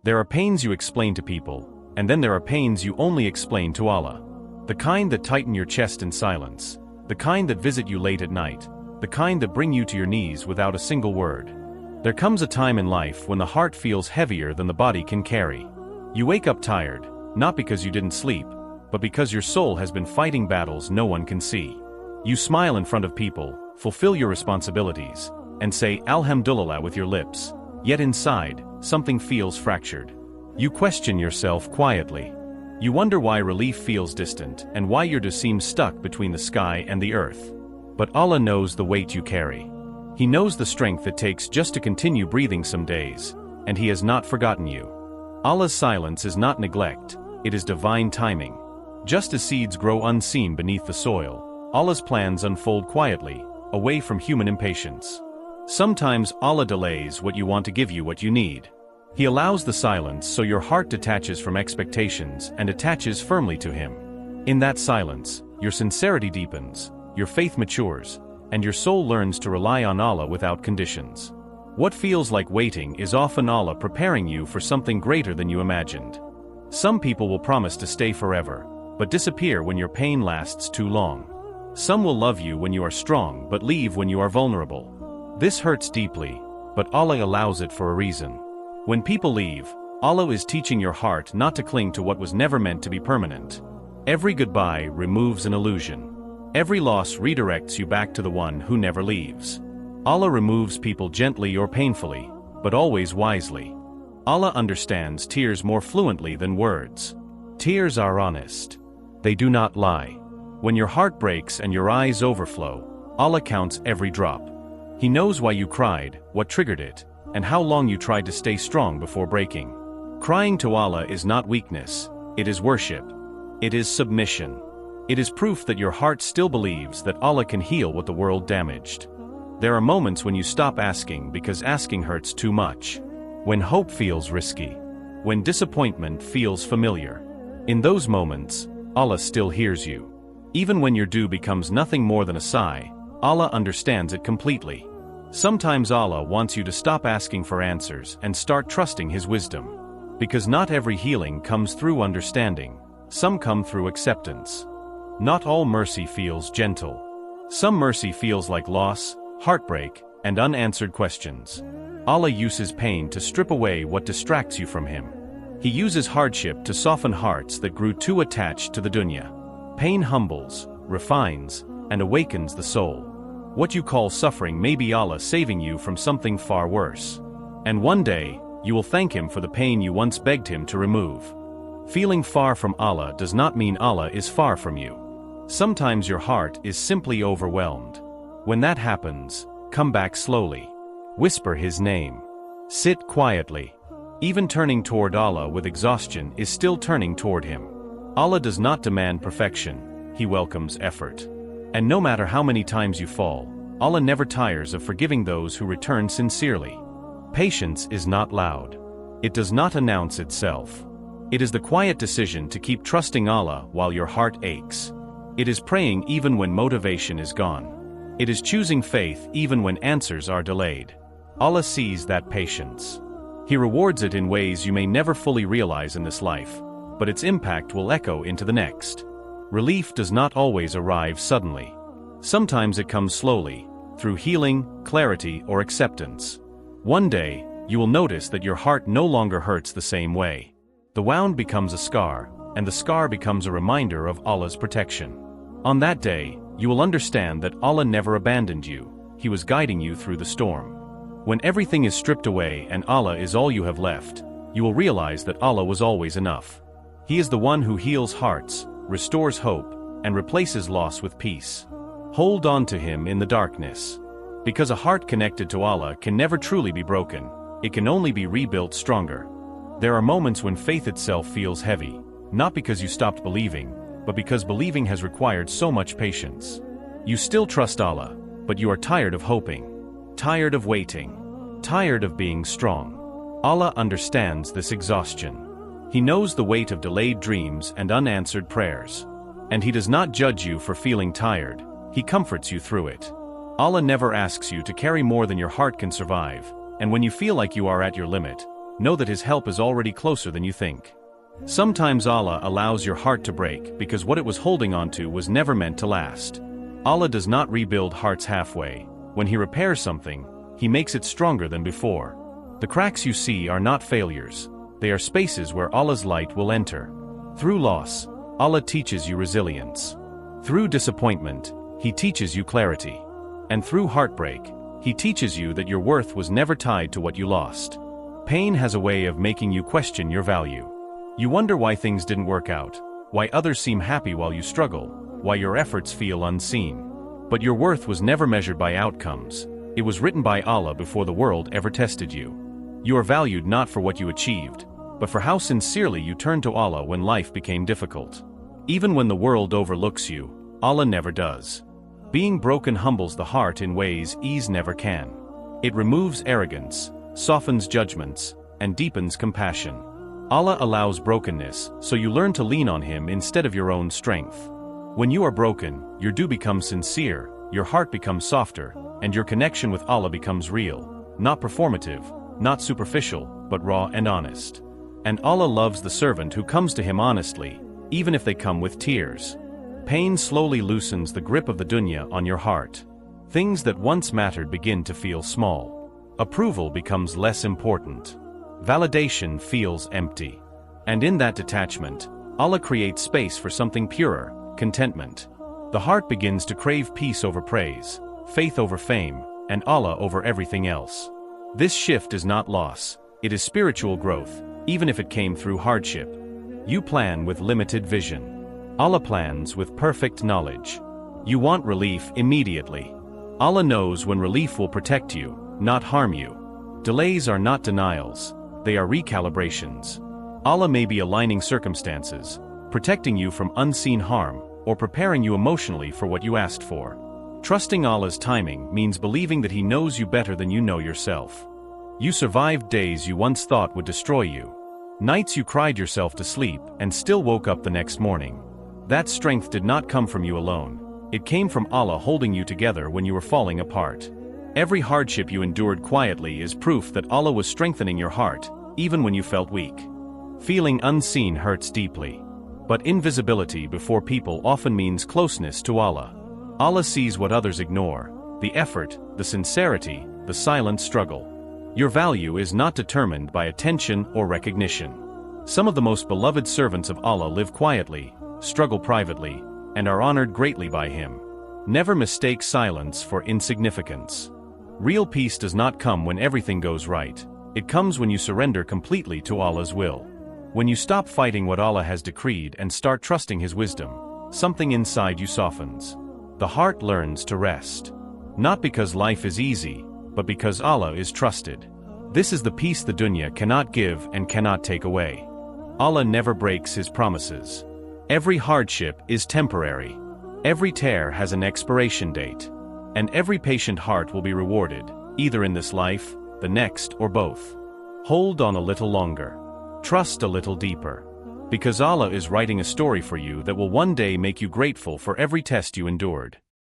There are pains you explain to people, and then there are pains you only explain to Allah. The kind that tighten your chest in silence, the kind that visit you late at night, the kind that bring you to your knees without a single word. There comes a time in life when the heart feels heavier than the body can carry. You wake up tired, not because you didn't sleep, but because your soul has been fighting battles no one can see. You smile in front of people, fulfill your responsibilities, and say Alhamdulillah with your lips, yet inside, something feels fractured. You question yourself quietly. You wonder why relief feels distant and why your dua seems stuck between the sky and the earth. But Allah knows the weight you carry. He knows the strength it takes just to continue breathing some days, and He has not forgotten you. Allah's silence is not neglect, it is divine timing. Just as seeds grow unseen beneath the soil, Allah's plans unfold quietly, away from human impatience. Sometimes Allah delays what you want to give you what you need. He allows the silence so your heart detaches from expectations and attaches firmly to Him. In that silence, your sincerity deepens, your faith matures, and your soul learns to rely on Allah without conditions. What feels like waiting is often Allah preparing you for something greater than you imagined. Some people will promise to stay forever, but disappear when your pain lasts too long. Some will love you when you are strong but leave when you are vulnerable. This hurts deeply, but Allah allows it for a reason. When people leave, Allah is teaching your heart not to cling to what was never meant to be permanent. Every goodbye removes an illusion. Every loss redirects you back to the one who never leaves. Allah removes people gently or painfully, but always wisely. Allah understands tears more fluently than words. Tears are honest. They do not lie. When your heart breaks and your eyes overflow, Allah counts every drop. He knows why you cried, what triggered it, and how long you tried to stay strong before breaking. Crying to Allah is not weakness, it is worship. It is submission. It is proof that your heart still believes that Allah can heal what the world damaged. There are moments when you stop asking because asking hurts too much. When hope feels risky. When disappointment feels familiar. In those moments, Allah still hears you. Even when your dua becomes nothing more than a sigh, Allah understands it completely. Sometimes Allah wants you to stop asking for answers and start trusting His wisdom. Because not every healing comes through understanding, some come through acceptance. Not all mercy feels gentle. Some mercy feels like loss, heartbreak, and unanswered questions. Allah uses pain to strip away what distracts you from Him. He uses hardship to soften hearts that grew too attached to the dunya. Pain humbles, refines, and awakens the soul. What you call suffering may be Allah saving you from something far worse. And one day, you will thank Him for the pain you once begged Him to remove. Feeling far from Allah does not mean Allah is far from you. Sometimes your heart is simply overwhelmed. When that happens, come back slowly. Whisper His name. Sit quietly. Even turning toward Allah with exhaustion is still turning toward Him. Allah does not demand perfection, He welcomes effort. And no matter how many times you fall, Allah never tires of forgiving those who return sincerely. Patience is not loud. It does not announce itself. It is the quiet decision to keep trusting Allah while your heart aches. It is praying even when motivation is gone. It is choosing faith even when answers are delayed. Allah sees that patience. He rewards it in ways you may never fully realize in this life, but its impact will echo into the next. Relief does not always arrive suddenly. Sometimes it comes slowly, through healing, clarity, or acceptance. One day, you will notice that your heart no longer hurts the same way. The wound becomes a scar, and the scar becomes a reminder of Allah's protection. On that day, you will understand that Allah never abandoned you, He was guiding you through the storm. When everything is stripped away and Allah is all you have left, you will realize that Allah was always enough. He is the one who heals hearts, restores hope, and replaces loss with peace. Hold on to Him in the darkness. Because a heart connected to Allah can never truly be broken, it can only be rebuilt stronger. There are moments when faith itself feels heavy, not because you stopped believing, but because believing has required so much patience. You still trust Allah, but you are tired of hoping, tired of waiting, tired of being strong. Allah understands this exhaustion. He knows the weight of delayed dreams and unanswered prayers. And He does not judge you for feeling tired, He comforts you through it. Allah never asks you to carry more than your heart can survive, and when you feel like you are at your limit, know that His help is already closer than you think. Sometimes Allah allows your heart to break because what it was holding onto was never meant to last. Allah does not rebuild hearts halfway. When He repairs something, He makes it stronger than before. The cracks you see are not failures. They are spaces where Allah's light will enter. Through loss, Allah teaches you resilience. Through disappointment, He teaches you clarity. And through heartbreak, He teaches you that your worth was never tied to what you lost. Pain has a way of making you question your value. You wonder why things didn't work out, why others seem happy while you struggle, why your efforts feel unseen. But your worth was never measured by outcomes. It was written by Allah before the world ever tested you. You are valued not for what you achieved, but for how sincerely you turned to Allah when life became difficult. Even when the world overlooks you, Allah never does. Being broken humbles the heart in ways ease never can. It removes arrogance, softens judgments, and deepens compassion. Allah allows brokenness, so you learn to lean on Him instead of your own strength. When you are broken, your do becomes sincere, your heart becomes softer, and your connection with Allah becomes real, not performative, not superficial, but raw and honest. And Allah loves the servant who comes to Him honestly, even if they come with tears. Pain slowly loosens the grip of the dunya on your heart. Things that once mattered begin to feel small. Approval becomes less important. Validation feels empty. And in that detachment, Allah creates space for something purer, contentment. The heart begins to crave peace over praise, faith over fame, and Allah over everything else. This shift is not loss, it is spiritual growth, even if it came through hardship. You plan with limited vision. Allah plans with perfect knowledge. You want relief immediately. Allah knows when relief will protect you, not harm you. Delays are not denials, they are recalibrations. Allah may be aligning circumstances, protecting you from unseen harm, or preparing you emotionally for what you asked for. Trusting Allah's timing means believing that He knows you better than you know yourself. You survived days you once thought would destroy you. Nights you cried yourself to sleep and still woke up the next morning. That strength did not come from you alone. It came from Allah holding you together when you were falling apart. Every hardship you endured quietly is proof that Allah was strengthening your heart, even when you felt weak. Feeling unseen hurts deeply. But invisibility before people often means closeness to Allah. Allah sees what others ignore: the effort, the sincerity, the silent struggle. Your value is not determined by attention or recognition. Some of the most beloved servants of Allah live quietly, struggle privately, and are honored greatly by Him. Never mistake silence for insignificance. Real peace does not come when everything goes right. It comes when you surrender completely to Allah's will. When you stop fighting what Allah has decreed and start trusting His wisdom, something inside you softens. The heart learns to rest. Not because life is easy, but because Allah is trusted. This is the peace the dunya cannot give and cannot take away. Allah never breaks His promises. Every hardship is temporary. Every tear has an expiration date. And every patient heart will be rewarded, either in this life, the next, or both. Hold on a little longer. Trust a little deeper. Because Allah is writing a story for you that will one day make you grateful for every test you endured.